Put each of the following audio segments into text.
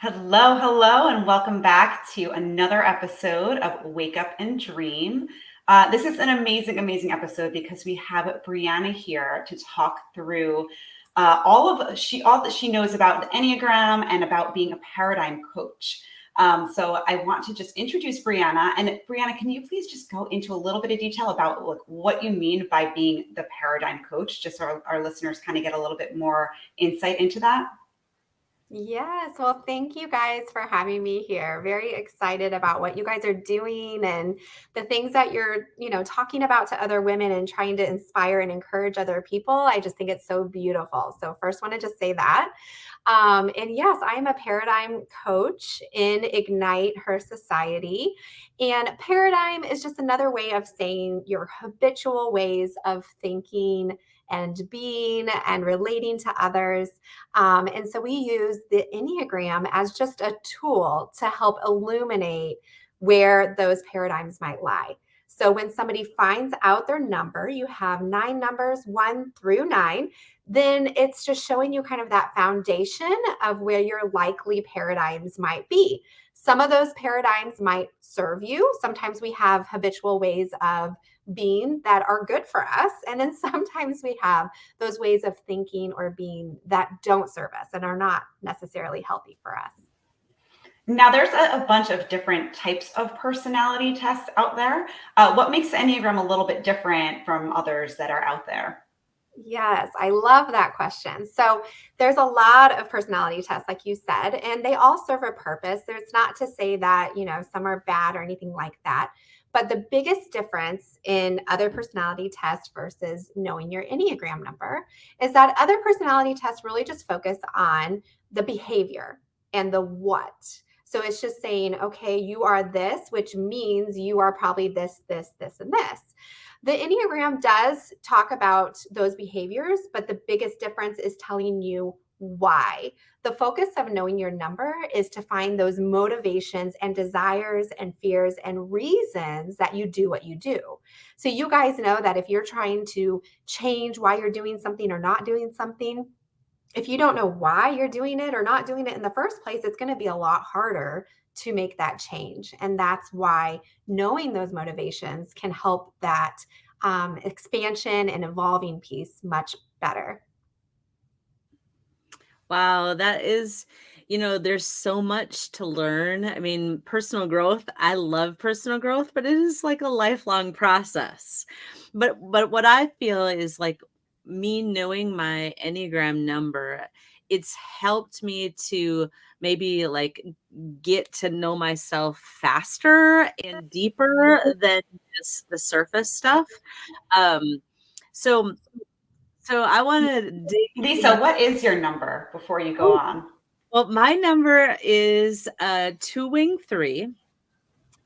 Hello, hello, and welcome back to another episode of Wake Up and Dream. This is an amazing, amazing episode because we have Brianna here to talk through all that she knows about the Enneagram and about being a paradigm coach. So I want to just introduce Brianna. And Brianna, can you please just go into a little bit of detail about what you mean by being the paradigm coach, just so our listeners kind of get a little bit more insight into that? Yes. Well, thank you guys for having me here. Very excited about what you guys are doing and the things that you're talking about to other women and trying to inspire and encourage other people. I just think it's so beautiful. So, first, want to just say that. And yes, I am a paradigm coach in Ignite Her Society. And paradigm is just another way of saying your habitual ways of thinking and being and relating to others. And so we use the Enneagram as just a tool to help illuminate where those paradigms might lie. So when somebody finds out their number, you have 9 numbers, 1 through 9, then it's just showing you kind of that foundation of where your likely paradigms might be. Some of those paradigms might serve you. Sometimes we have habitual ways of being that are good for us. And then sometimes we have those ways of thinking or being that don't serve us and are not necessarily healthy for us. Now, there's a bunch of different types of personality tests out there. What makes the Enneagram a little bit different from others that are out there? Yes, I love that question. So, there's a lot of personality tests, like you said, and they all serve a purpose. There's not to say that some are bad or anything like that. But the biggest difference in other personality tests versus knowing your Enneagram number is that other personality tests really just focus on the behavior and the what. So, it's just saying, okay, you are this, which means you are probably this, this, this, and this. The Enneagram does talk about those behaviors, but the biggest difference is telling you why. The focus of knowing your number is to find those motivations and desires and fears and reasons that you do what you do. So, you guys know that if you're trying to change why you're doing something or not doing something, if you don't know why you're doing it or not doing it in the first place, it's going to be a lot harder to make that change. And that's why knowing those motivations can help that expansion and evolving piece much better. Wow, that is, there's so much to learn. I mean, personal growth, I love personal growth, but it is like a lifelong process. But what I feel is like me knowing my Enneagram number, it's helped me to maybe like get to know myself faster and deeper than just the surface stuff. Um, so so I want to dig Lisa, in. what is your number before you go on? Well, my number is two wing three,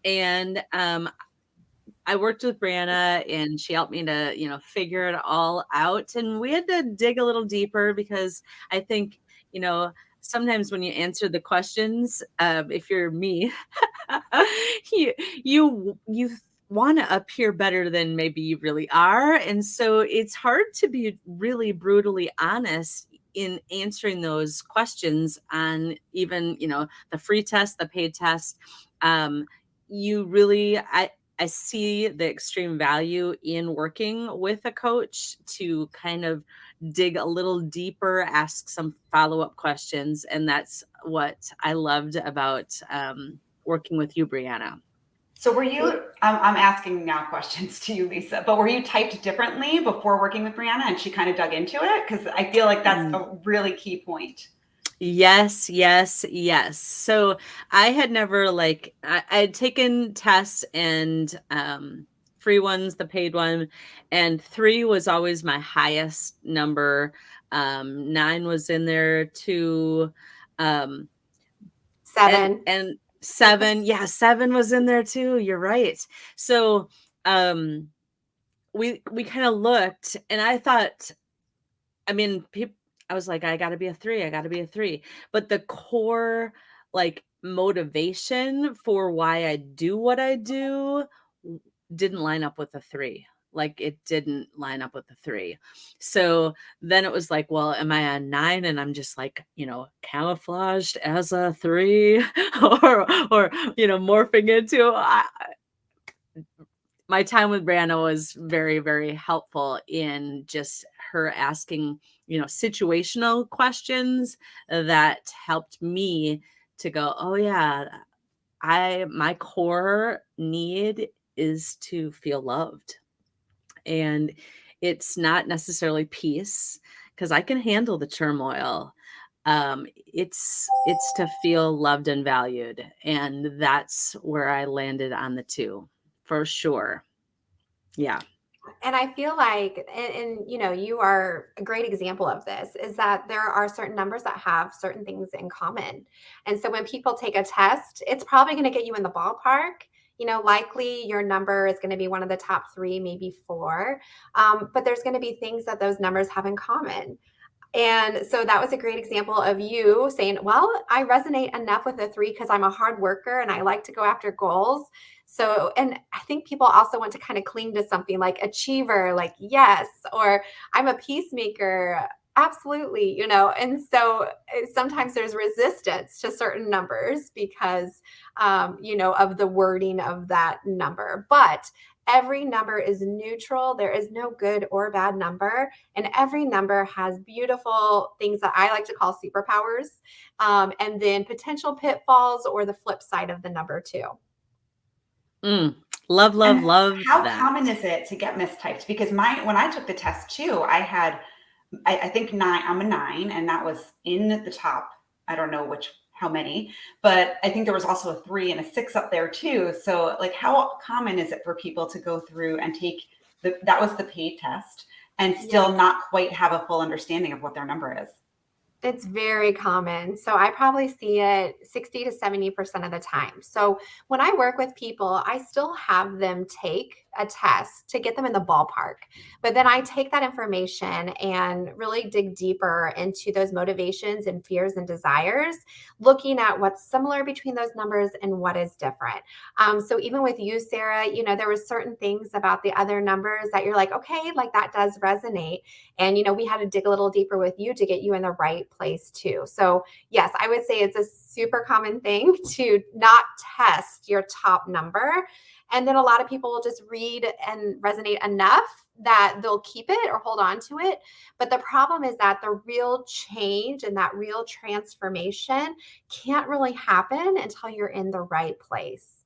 and I worked with Brianna, and she helped me to figure it all out, and we had to dig a little deeper because I think sometimes when you answer the questions, if you're me, you you want to appear better than maybe you really are, and so it's hard to be really brutally honest in answering those questions on even the free test, the paid test. um you really I see the extreme value in working with a coach to kind of dig a little deeper, ask some follow-up questions, and that's what I loved about working with you, Brianna. So were you, I'm asking now questions to you, Lisa, but were you typed differently before working with Brianna and she kind of dug into it? Because I feel like that's a really key point. Yes, yes, yes. So I had never I had taken tests and free ones, the paid one, and 3 was always my highest number. 9 was in there too. Um and 7. and 7, yeah, 7 was in there too. You're right. So um we kind of looked, and I thought, I mean, I was like, I gotta be a 3, I gotta be a 3. But the core, like, motivation for why I do what I do didn't line up with a 3. like it didn't line up with the 3. So then it was like, well, am I a 9 and I'm just like, camouflaged as a 3 or morphing into my time with Brianna was very, very helpful in just her asking, situational questions that helped me to go, oh yeah, my core need is to feel loved. And it's not necessarily peace, because I can handle the turmoil. It's to feel loved and valued. And that's where I landed on the 2 for sure. Yeah. And I feel like, you are a great example of this, is that there are certain numbers that have certain things in common. And so when people take a test, it's probably going to get you in the ballpark. Likely your number is going to be one of the top 3, maybe 4. But there's going to be things that those numbers have in common. And so that was a great example of you saying, well, I resonate enough with a 3 because I'm a hard worker and I like to go after goals. So, and I think people also want to kind of cling to something like achiever, like yes, or I'm a peacemaker. Absolutely. And so sometimes there's resistance to certain numbers because, of the wording of that number. But every number is neutral. There is no good or bad number. And every number has beautiful things that I like to call superpowers, and then potential pitfalls or the flip side of the number too. Love And how that. common is it to get mistyped? Because when I took the test too, I had, I think 9, I'm a 9, and that was in the top, I don't know how many, but I think there was also a 3 and a 6 up there too. So like, how common is it for people to go through and take that was the paid test and still not quite have a full understanding of what their number is? It's very common. So I probably see it 60 to 70% of the time. So when I work with people, I still have them take a test to get them in the ballpark. But then I take that information and really dig deeper into those motivations and fears and desires, looking at what's similar between those numbers and what is different. So even with you, Sara, there were certain things about the other numbers that you're like, okay, like that does resonate. And, we had to dig a little deeper with you to get you in the right place too. So yes, I would say it's a super common thing to not test your top number. And then a lot of people will just read and resonate enough that they'll keep it or hold on to it. But the problem is that the real change and that real transformation can't really happen until you're in the right place.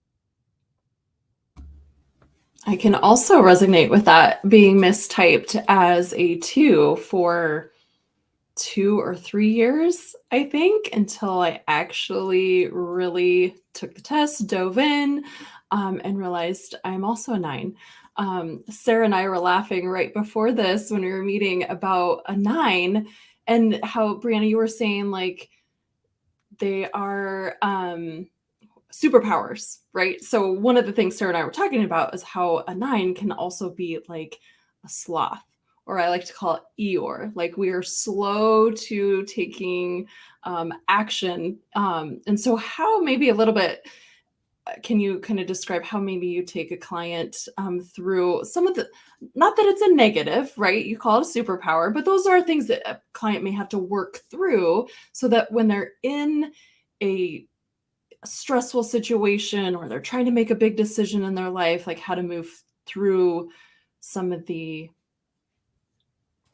I can also resonate with that, being mistyped as a 2 for 2 or 3 years, I think, until I actually really took the test, dove in, and realized I'm also a 9. Sara and I were laughing right before this when we were meeting about a 9 and how, Brianna, you were saying like they are superpowers, right? So one of the things Sara and I were talking about is how a 9 can also be like a sloth, or I like to call it Eeyore. Like we are slow to taking action. And so how maybe a little bit, can you kind of describe how maybe you take a client through some of the, not that it's a negative, right? You call it a superpower, but those are things that a client may have to work through so that when they're in a stressful situation or they're trying to make a big decision in their life, like how to move through some of the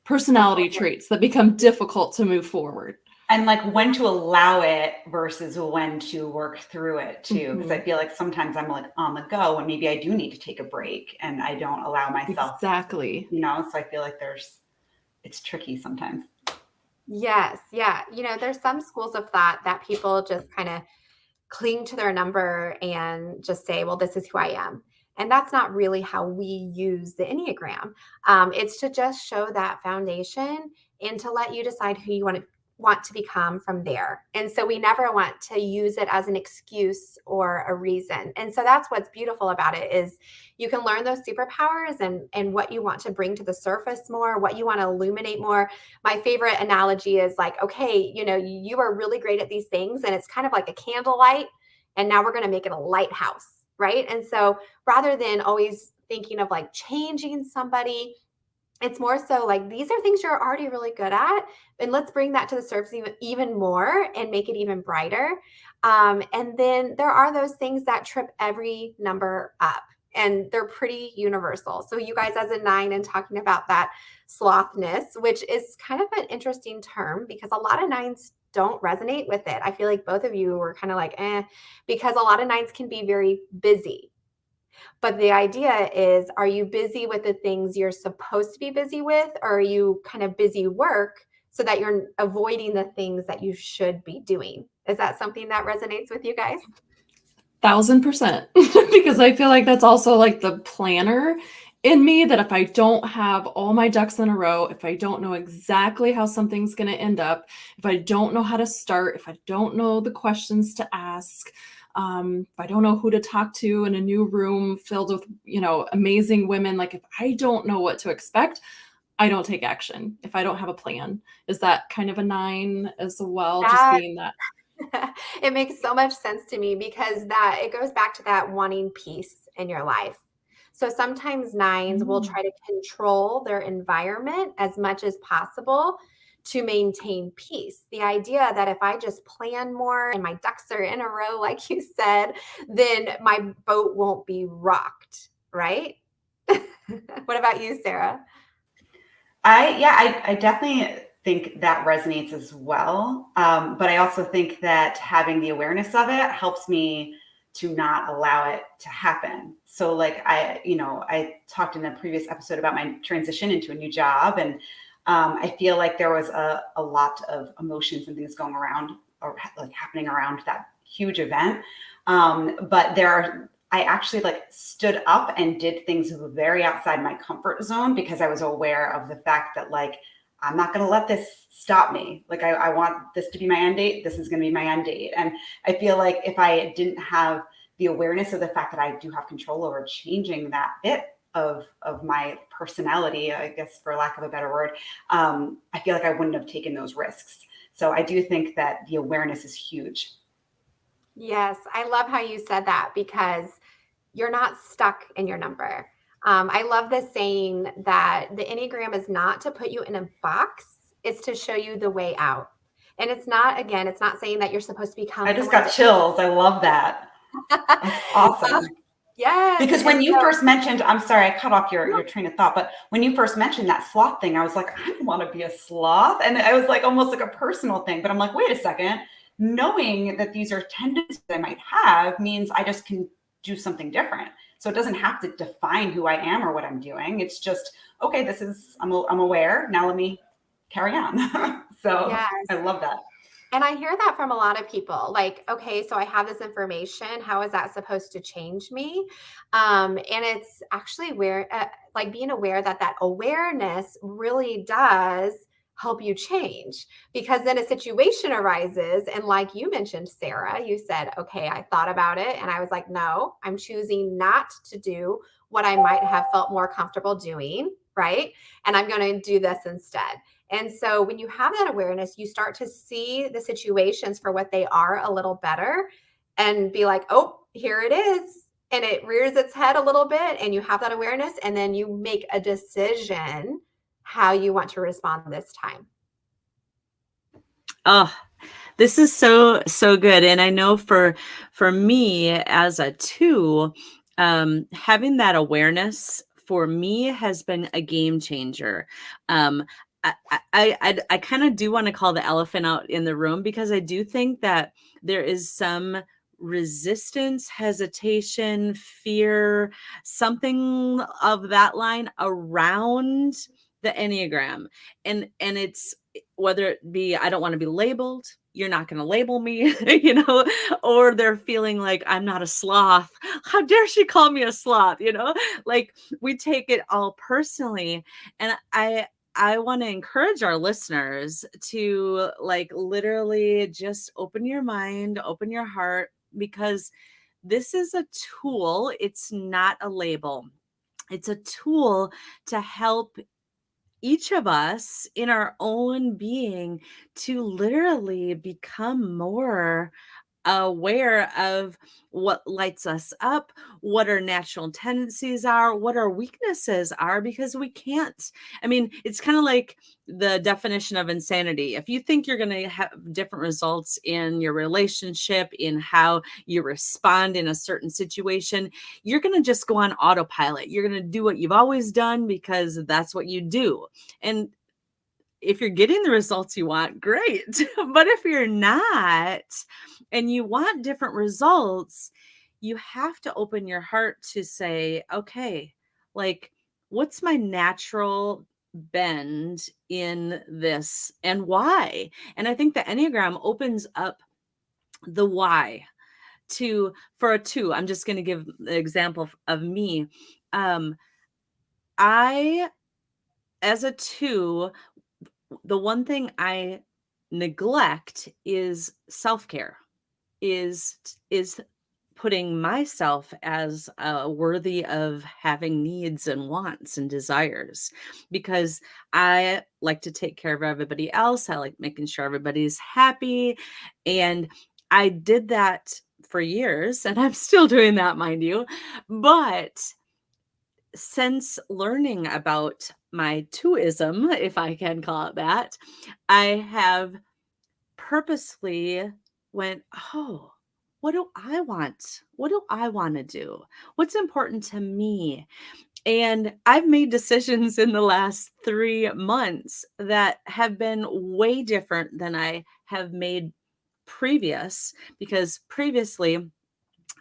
personality traits that become difficult to move forward. And like when to allow it versus when to work through it too. Because I feel like sometimes I'm like on the go and maybe I do need to take a break and I don't allow myself. Exactly. So I feel like it's tricky sometimes. Yes. Yeah. There's some schools of thought that people just kind of cling to their number and just say, well, this is who I am. And that's not really how we use the Enneagram. It's to just show that foundation and to let you decide who you want to become from there. And so we never want to use it as an excuse or a reason. And so that's what's beautiful about it is you can learn those superpowers and what you want to bring to the surface more, what you want to illuminate more. My favorite analogy is like, okay, you are really great at these things and it's kind of like a candlelight and now we're going to make it a lighthouse, right? And so rather than always thinking of like changing somebody. It's more so like, these are things you're already really good at, and let's bring that to the surface even more and make it even brighter. And then there are those things that trip every number up, and they're pretty universal. So you guys as a 9 and talking about that slothness, which is kind of an interesting term because a lot of 9s don't resonate with it. I feel like both of you were kind of like, because a lot of 9s can be very busy. But the idea is, are you busy with the things you're supposed to be busy with, or are you kind of busy work so that you're avoiding the things that you should be doing? Is that something that resonates with you guys? 1000%. Because I feel like that's also like the planner in me, that if I don't have all my ducks in a row, if I don't know exactly how something's going to end up, if I don't know how to start, if I don't know the questions to ask, if I don't know who to talk to in a new room filled with, amazing women, like if I don't know what to expect, I don't take action if I don't have a plan. Is that kind of a 9 as well? Just being that. It makes so much sense to me because that it goes back to that wanting peace in your life. So sometimes 9s will try to control their environment as much as possible to maintain peace. The idea that if I just plan more and my ducks are in a row, like you said, then my boat won't be rocked, right? What about you, Sara? I definitely think that resonates as well. But I also think that having the awareness of it helps me to not allow it to happen. So like I talked in a previous episode about my transition into a new job, and I feel like there was a lot of emotions and things going around, or like happening around that huge event. But I actually like stood up and did things very outside my comfort zone because I was aware of the fact that like, I'm not going to let this stop me. Like I want this to be my end date. This is going to be my end date. And I feel like if I didn't have the awareness of the fact that I do have control over changing that bit of my personality, I guess, for lack of a better word, I feel like I wouldn't have taken those risks. So I do think that the awareness is huge. Yes, I love how you said that because you're not stuck in your number. I love the saying that the Enneagram is not to put you in a box, it's to show you the way out. And it's not saying that you're supposed to become. I just got chills. I love that. That's awesome. Yes. Because when you first mentioned, I'm sorry, I cut off your train of thought, but when you first mentioned that sloth thing, I was like, I don't want to be a sloth. And I was like, almost like a personal thing, but I'm like, wait a second, knowing that these are tendencies I might have means I just can do something different. So it doesn't have to define who I am or what I'm doing. It's just, okay, I'm aware. Now let me carry on. So yes. I love that. And I hear that from a lot of people, like, okay, so I have this information. How is that supposed to change me? And it's actually like being aware that awareness really does help you change, because then a situation arises. And like you mentioned, Sara, you said, okay, I thought about it. And I was like, no, I'm choosing not to do what I might have felt more comfortable doing. Right. And I'm going to do this instead. And so when you have that awareness, you start to see the situations for what they are a little better and be like, oh, here it is. And it rears its head a little bit, and you have that awareness, and then you make a decision how you want to respond this time. Oh, this is so good. And I know for me as a 2, having that awareness for me has been a game changer. I kind of do want to call the elephant out in the room, because I do think that there is some resistance, hesitation, fear, something of that line around the Enneagram. And it's, whether it be, I don't want to be labeled, you're not going to label me, or they're feeling like I'm not a sloth. How dare she call me a sloth? Like, we take it all personally. And I want to encourage our listeners to like literally just open your mind, open your heart, because this is a tool. It's not a label. It's a tool to help each of us in our own being to literally become more aware of what lights us up, what our natural tendencies are, what our weaknesses are, because we can't. I mean, it's kind of like the definition of insanity. If you think you're going to have different results in your relationship, in how you respond in a certain situation, you're going to just go on autopilot. You're going to do what you've always done because that's what you do. And if you're getting the results you want, great. But if you're not, and you want different results, you have to open your heart to say, okay, like, what's my natural bend in this and why? And I think the Enneagram opens up the why for a 2. I'm just going to give the example of me. I, as a 2, the one thing I neglect is self-care, is putting myself as worthy of having needs and wants and desires, because I like to take care of everybody else. I like making sure everybody's happy. And I did that for years, and I'm still doing that, mind you. But since learning about my 2ism, if I can call it that, I have purposely went, oh, what do I want? What do I want to do? What's important to me? And I've made decisions in the last 3 months that have been way different than I have made previous, because previously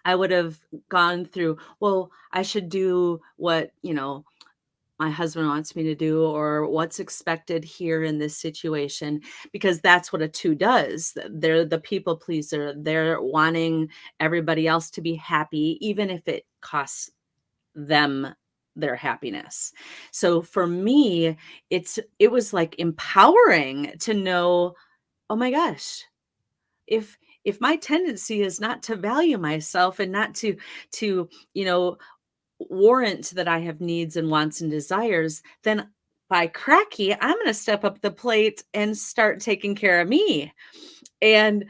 I would have gone through, well, I should do what, my husband wants me to do, or what's expected here in this situation, because that's what a 2 does. They're the people pleaser. They're wanting everybody else to be happy, even if it costs them their happiness. So for me, it was like empowering to know, oh my gosh, if my tendency is not to value myself and not to warrant that I have needs and wants and desires, then by cracky, I'm going to step up the plate and start taking care of me. And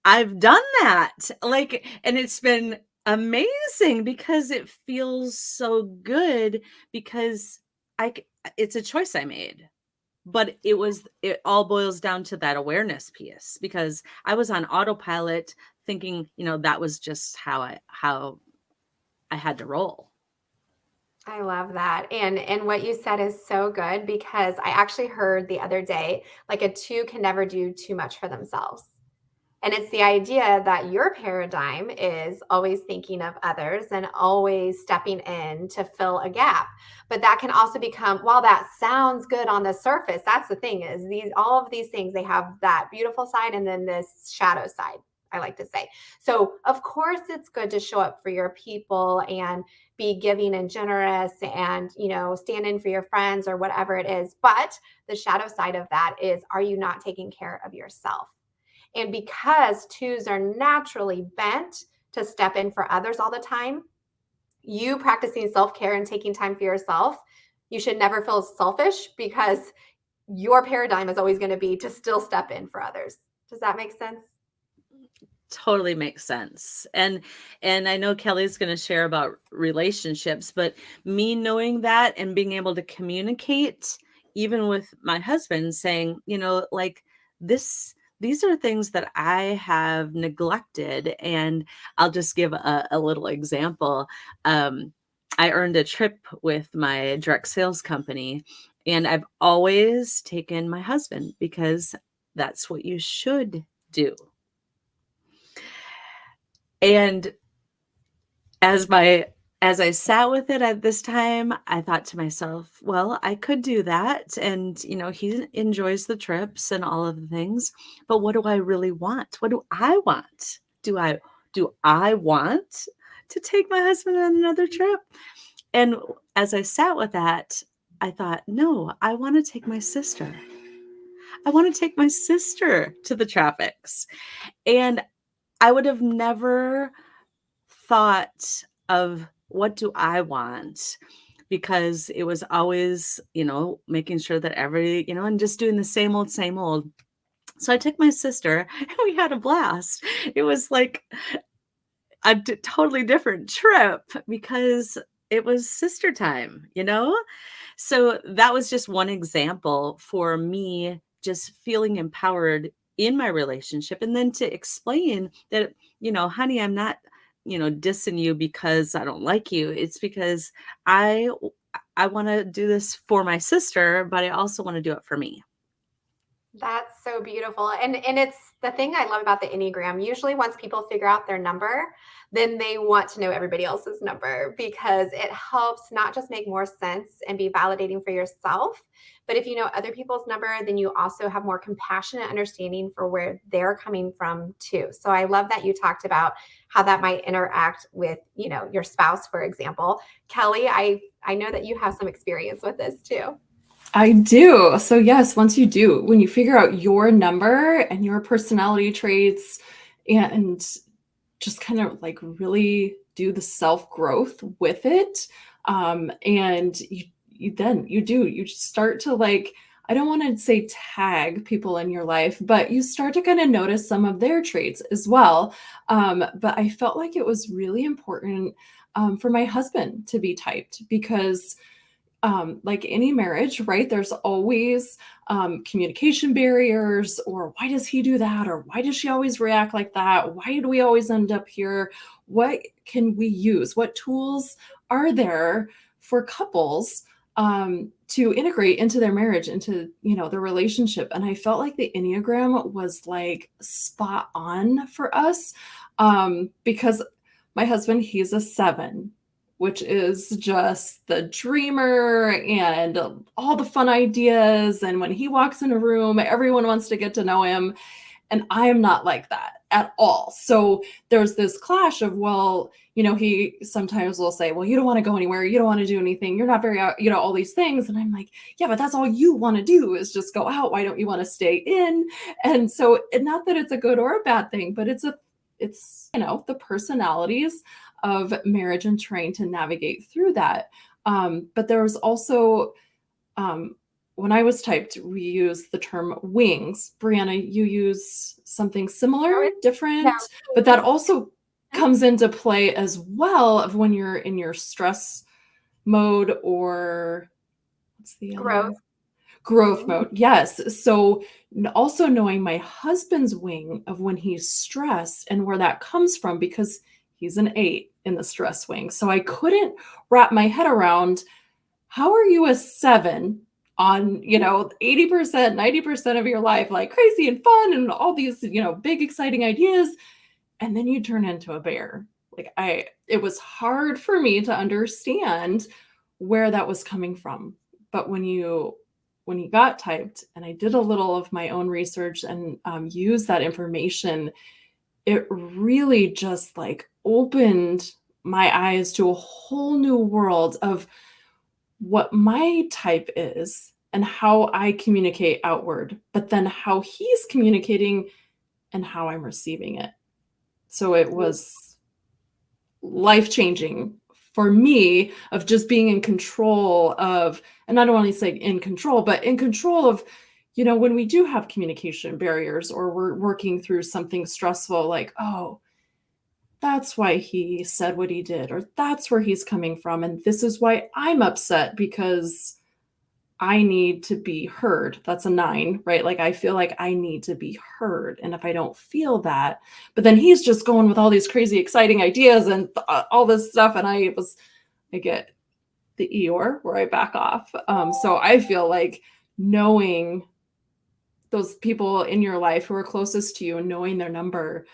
I've done that. Like, and it's been amazing because it feels so good, because it's a choice I made. But it all boils down to that awareness piece, because I was on autopilot thinking, that was just how I had to roll. I love that. And what you said is so good, because I actually heard the other day, like, a 2 can never do too much for themselves. And it's the idea that your paradigm is always thinking of others and always stepping in to fill a gap. But that can also become, while that sounds good on the surface, that's the thing, is all of these things, they have that beautiful side and then this shadow side, I like to say. So of course it's good to show up for your people and be giving and generous and, stand in for your friends or whatever it is. But the shadow side of that is, are you not taking care of yourself? And because 2s are naturally bent to step in for others all the time, you practicing self-care and taking time for yourself, you should never feel selfish, because your paradigm is always going to be to still step in for others. Does that make sense? Totally makes sense. And I know Kelly's going to share about relationships, but me knowing that and being able to communicate, even with my husband, saying, like, these are things that I have neglected. And I'll just give a little example. I earned a trip with my direct sales company, and I've always taken my husband, because that's what you should do. And as I sat with it at this time, I thought to myself, well, I could do that. And, he enjoys the trips and all of the things, but what do I really want? What do I want? Do I want to take my husband on another trip? And as I sat with that, I thought, no, I want to take my sister. I want to take my sister to the tropics. And I would have never thought of, what do I want? Because it was always, making sure that and just doing the same old, So I took my sister and we had a blast. It was like a totally different trip because it was sister time, you know? So that was just one example for me just feeling empowered in my relationship. And then to explain that, honey, I'm not, dissing you because I don't like you. It's because I I want to do this for my sister, but I also want to do it for me. That's so beautiful. And it's the thing I love about the Enneagram. Usually once people figure out their number, then they want to know everybody else's number because it helps not just make more sense and be validating for yourself, but if you know other people's number, then you also have more compassionate understanding for where they're coming from too. So I love that you talked about how that might interact with, your spouse, for example. Kelly, I know that you have some experience with this too. I do. So yes, once you do, when you figure out your number and your personality traits and just kind of like really do the self-growth with it, and you just start to like, I don't want to say tag people in your life, but you start to kind of notice some of their traits as well. But I felt like it was really important for my husband to be typed because like any marriage, right? There's always communication barriers, or why does he do that? Or why does she always react like that? Why do we always end up here? What can we use? What tools are there for couples to integrate into their marriage, into, the relationship? And I felt like the Enneagram was like spot on for us because my husband, he's a 7, which is just the dreamer and all the fun ideas. And when he walks in a room, everyone wants to get to know him. And I am not like that at all. So there's this clash of, well, he sometimes will say, well, you don't want to go anywhere. You don't want to do anything. You're not very out, all these things. And I'm like, yeah, but that's all you want to do is just go out. Why don't you want to stay in? And so, not that it's a good or a bad thing, but it's the personalities of marriage and trying to navigate through that. But there was also, when I was typed, we use the term wings. Brianna, you use something similar, different, Yeah. but that also comes into play as well of when you're in your stress mode, or what's the other? Growth mode. Yes. So also knowing my husband's wing of when he's stressed and where that comes from, because he's an 8 in the stress wing. So I couldn't wrap my head around, how are you a 7 on, 80%, 90% of your life, like crazy and fun and all these, big, exciting ideas. And then you turn into a bear. Like it was hard for me to understand where that was coming from. But when you got typed, and I did a little of my own research and used that information, it really just like opened my eyes to a whole new world of what my type is and how I communicate outward, but then how he's communicating and how I'm receiving it. So it was life-changing for me of just being in control of, and I don't want to say in control, but in control of, when we do have communication barriers or we're working through something stressful, like, oh, that's why he said what he did, or that's where he's coming from. And this is why I'm upset because I need to be heard. That's a 9, right? Like I feel like I need to be heard. And if I don't feel that, but then he's just going with all these crazy, exciting ideas and all this stuff. And I get the Eeyore where I back off. So I feel like knowing those people in your life who are closest to you and knowing their number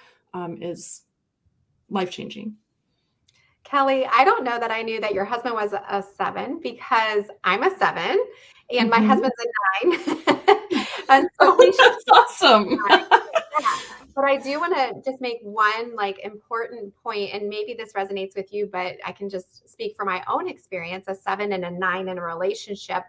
is life-changing. Kelly, I don't know that I knew that your husband was a 7 because I'm a 7 and my husband's a 9. And so we should That's awesome. But I do want to just make one like important point, and maybe this resonates with you, but I can just speak from my own experience, a 7 and a 9 in a relationship,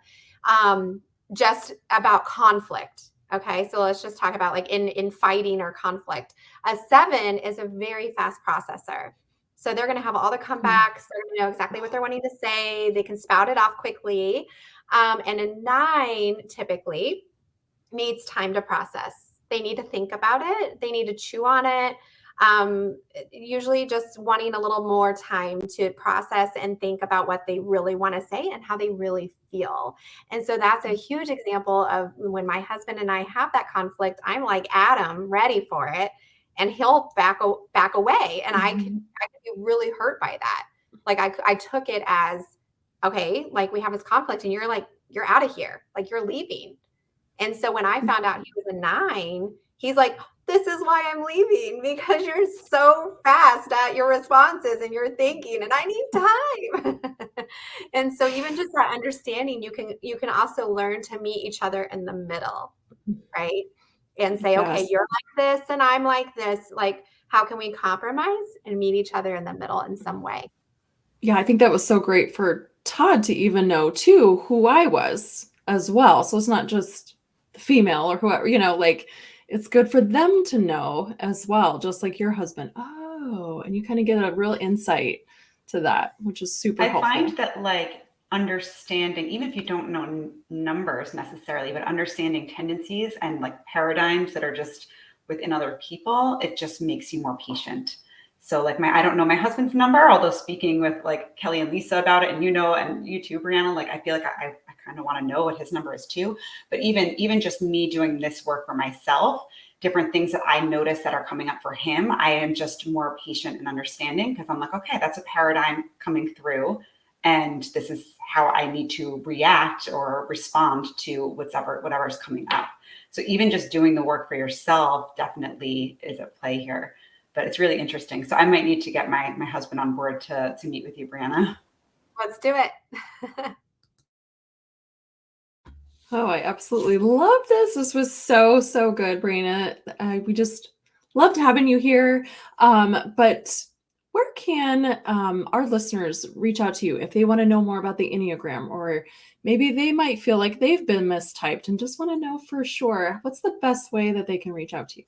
just about conflict. Okay. So let's just talk about like in fighting or conflict. A 7 is a very fast processor. So they're going to have all the comebacks. They're going to know exactly what they're wanting to say. They can spout it off quickly. And a 9 typically needs time to process. They need to think about it. They need to chew on it. Usually just wanting a little more time to process and think about what they really want to say and how they really feel. And so that's a huge example of when my husband and I have that conflict. I'm like Adam, ready for it, and he'll back away, and I could be really hurt by that. Like I took it as, okay, like we have this conflict, and you're like, you're out of here, like you're leaving. And so when I found out he was a 9, he's like, this is why I'm leaving, because you're so fast at your responses and your thinking, and I need time. And so even just that understanding, you can also learn to meet each other in the middle, right? And say, okay, Yes. you're like this and I'm like this. Like, how can we compromise and meet each other in the middle in some way? Yeah, I think that was so great for Todd to even know too who I was as well. So it's not just the female or whoever, like it's good for them to know as well, just like your husband. Oh, and you kind of get a real insight to that, which is super I helpful. find that like understanding, even if you don't know numbers necessarily, but understanding tendencies and like paradigms that are just within other people, it just makes you more patient. So like I don't know my husband's number, although speaking with like Kelly and Lisa about it, and and you too, Brianna, like I feel like I kind of want to know what his number is too. But even just me doing this work for myself, different things that I notice that are coming up for him, I am just more patient and understanding because I'm like, okay, that's a paradigm coming through. And this is how I need to react or respond to whatever is coming up. So even just doing the work for yourself definitely is at play here. But it's really interesting. So I might need to get my husband on board to meet with you, Brianna. Let's do it. Oh, I absolutely love this. This was so, so good, Brianna. We just loved having you here. But where can our listeners reach out to you if they want to know more about the Enneagram, or maybe they might feel like they've been mistyped and just want to know for sure? What's the best way that they can reach out to you?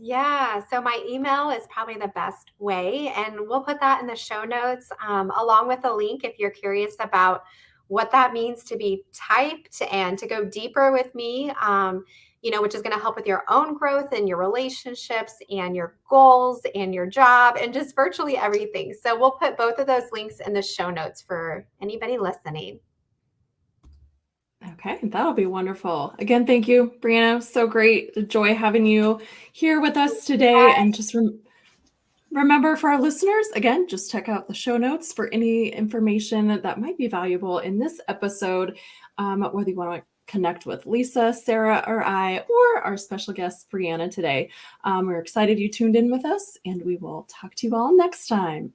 Yeah, so my email is probably the best way, and we'll put that in the show notes along with a link if you're curious about what that means to be typed and to go deeper with me, which is going to help with your own growth and your relationships and your goals and your job and just virtually everything. So we'll put both of those links in the show notes for anybody listening. Okay, that'll be wonderful. Again, thank you, Brianna. So great. A joy having you here with us today. And just remember for our listeners, again, just check out the show notes for any information that might be valuable in this episode, whether you want to connect with Lisa, Sara, or I, or our special guest, Brianna, today. We're excited you tuned in with us, and we will talk to you all next time.